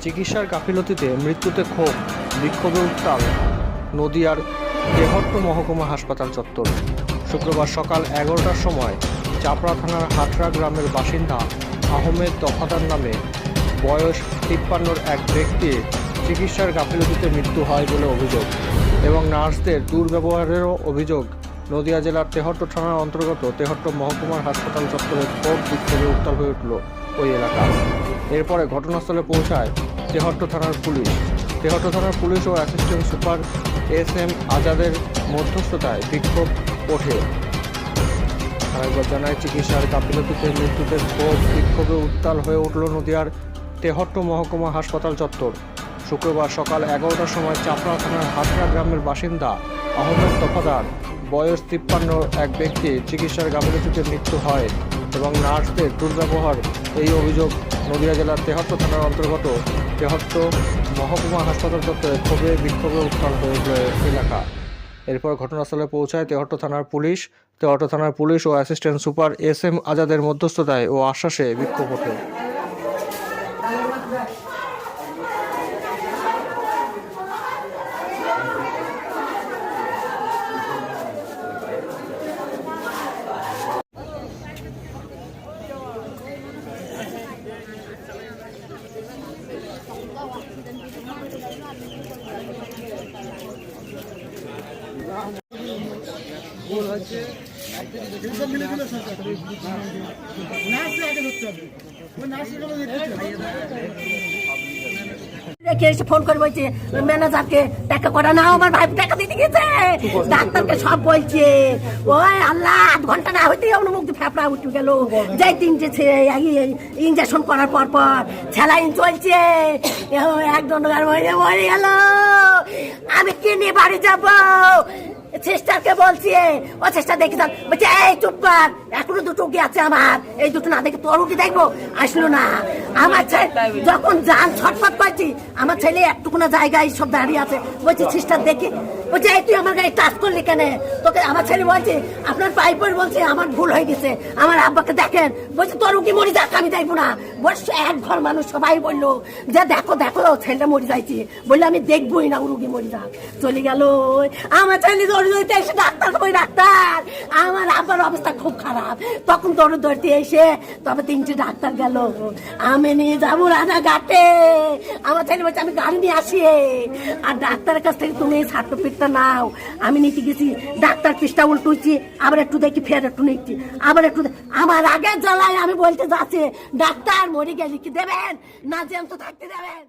চিকিৎসার গাফিলতিতে মৃত্যুতে ক্ষোভ, বিক্ষোভে উত্তাল নদিয়ার তেহট্ট মহকুমা হাসপাতাল চত্বর। শুক্রবার সকাল 11টার সময় চাপড়া থানার হাটরা গ্রামের বাসিন্দা আহমেদ দফাদার নামে বয়স 53 এক ব্যক্তির চিকিৎসার গাফিলতিতে মৃত্যু হয় বলে অভিযোগ এবং নার্সদের দুর্ব্যবহারেরও অভিযোগ। নদিয়া জেলার তেহট্ট থানার অন্তর্গত তেহট্ট মহকুমার হাসপাতাল চত্বরে ক্ষোভ বিক্ষোভে উত্তাল হয়ে উঠল ওই এলাকা। এরপরে ঘটনাস্থলে পৌঁছায় তেহট্ট থানার পুলিশ ও অ্যাসিস্ট্যান্ট সুপার SM আজাদের মধ্যস্থতায় বিক্ষোভ ওঠে। আরেকবার জানায়, চিকিৎসার গাফিলতিতে মৃত্যুতে ক্ষোভ বিক্ষোভে উত্তাল হয়ে উঠল নদিয়ার তেহট্ট মহকুমা হাসপাতাল চত্বর। শুক্রবার সকাল 11টার সময় চাপড়া থানার হাটরা গ্রামের বাসিন্দা আহমেদ দফাদার বয়স 53 এক ব্যক্তি চিকিৎসার গাফিলতিতে মৃত্যু হয় এবং নার্সদের দুর্ব্যবহার এই অভিযোগ নদিয়া জেলার তেহট্ট থানার অন্তর্গত তেহট্ট মহকুমা হাসপাতাল চত্বরে ক্ষোভে বিক্ষোভে উত্তাল হয়ে উঠল এলাকা। এরপর ঘটনাস্থলে পৌঁছায় তেহট্ট থানার পুলিশ ও অ্যাসিস্ট্যান্ট সুপার SM আজাদের মধ্যস্থতায় ও আশ্বাসে বিক্ষোভ ওঠে। ফোন করে বলছে ম্যানেজারকে টাকা করা নাও, আমার ভাই টাকা দিতে গেছে, ডাক্তারকে সব বলছে। ওই আল্লাহ, 8 ঘন্টা না হইতে মুখ ফেপড়া উঠে গেল। যাই 3টে ইঞ্জেকশন করার পর স্যালাইন চলছে, একজন মরে গেল। আমি কি নিয়ে বাড়ি যাবো? চেষ্টাকে বলছি, ও চেষ্টা দেখি বলছে এই চুপ কর, এখনো 2টো কি আছে আমার, এই 2টো না দেখে তোর কি দেখবো? আসলো না। আমার যখন যান ছটফট করছি, আমার ছেলে একটুকুনা জায়গায় সব দাঁড়িয়ে আছে, বলছি সিস্টার দেখি, বলছে এই তুই আমার গাড়ি টাচ করলি কেন? তোকে আমার ছেলে বলছে আপনার পাইপের, বলছে আমার ভুল হয়ে গেছে, আমার আব্বাকে দেখেন, বলছে তোর কি মরি যাক, আমি দেখবো না। বলছে এক ঘর মানুষ সবাই বললো যে দেখো ছেলেটা মরে যাইছে, বললে আমি দেখবোই না, রুগী মরে যাক। চলে গেল আমার ছেলে ডাক্তার, আমার আব্বার অবস্থা খুব খারাপ। তখন দৌড়তে এসে তবে 3টে ডাক্তার গেল, আমি নিয়ে যাবো রানাঘাটে। আমার ছেলে বলছে আমি গাড়ি নিয়ে আসি, আর ডাক্তারের কাছ থেকে তুমি সার্টিফিকেটটা নাও। আমি নিতে গেছি, ডাক্তার পিসটা উল্টুছি, আবার একটু দেখি, ফের একটু নিচ্ছি, আবার একটু। আমার আগে জ্বালায় আমি বলতে যাচ্ছি, ডাক্তার মরে গেলে কি দেবেন না, জ্যান্ত থাকতে দেবেন?